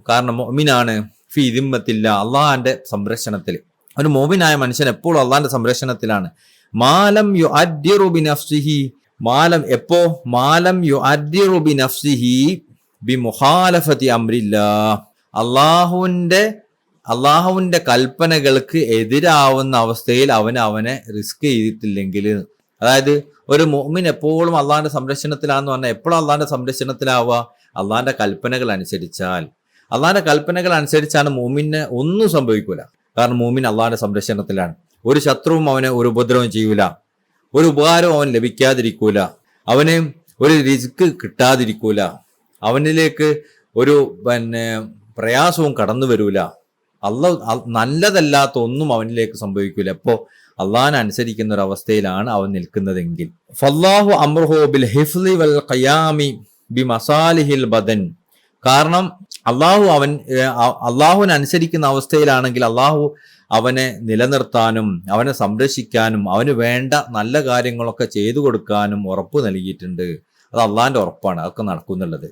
കാരണം മുഅ്മിനാണ്, ഫീ ദിമ്മത്തില്ല, അള്ളാഹിന്റെ സംരക്ഷണത്തിൽ. ഒരു മുഅ്മിനായ മനുഷ്യൻ എപ്പോഴും അള്ളാഹിന്റെ സംരക്ഷണത്തിലാണ്. മാലം യുഅദ്ദിറു ബിനഫ്സിഹി, മാലം യുഅദ്ദിറു ബിനഫ്സിഹി ബിമുഖാലഫതി അംരില്ലാഹ്, അള്ളാഹുവിന്റെ കൽപ്പനകൾക്ക് എതിരാവുന്ന അവസ്ഥയിൽ അവനെ റിസ്ക് ചെയ്തിട്ടില്ലെങ്കിൽ, അതായത് ഒരു മുഅ്മിൻ എപ്പോഴും അള്ളാഹിന്റെ സംരക്ഷണത്തിലാണെന്ന് പറഞ്ഞാൽ എപ്പോഴും അള്ളാഹിന്റെ സംരക്ഷണത്തിലാവുക, അള്ളാഹിന്റെ കൽപ്പനകൾ അനുസരിച്ചാൽ. അള്ളാഹിന്റെ കൽപ്പനകൾ അനുസരിച്ചാണ് മുഅ്മിന് ഒന്നും സംഭവിക്കൂല. കാരണം മുഅ്മിൻ അള്ളാഹിന്റെ സംരക്ഷണത്തിലാണ്. ഒരു ശത്രുവും അവനെ ഒരു ഉപദ്രവം ചെയ്യൂല, ഒരു ഉപകാരവും അവൻ ലഭിക്കാതിരിക്കൂല, അവന് ഒരു റിസ്ക് കിട്ടാതിരിക്കൂല, അവനിലേക്ക് ഒരു പ്രയാസവും കടന്നു വരൂല. നല്ലതല്ലാത്ത ഒന്നും അവനിലേക്ക് സംഭവിക്കൂല. എപ്പോ അള്ളാഹിനെ അനുസരിക്കുന്ന ഒരു അവസ്ഥയിലാണ് അവൻ നിൽക്കുന്നതെങ്കിൽ. ഫല്ലാഹു അംറുഹു ബിൽ ഹിഫ്ളി വൽ ഖിയാമി ബിമസാലിഹിൽ ബദൻ, കാരണം അള്ളാഹുവിനെ അനുസരിക്കുന്ന അവസ്ഥയിലാണെങ്കിൽ അള്ളാഹു അവനെ നിലനിർത്താനും അവനെ സംരക്ഷിക്കാനും അവന് വേണ്ട നല്ല കാര്യങ്ങളൊക്കെ ചെയ്തു കൊടുക്കാനും ഉറപ്പ് നൽകിയിട്ടുണ്ട്. അത് അള്ളാഹിന്റെ ഉറപ്പാണ്, അതൊക്കെ നടക്കുന്നുള്ളത്.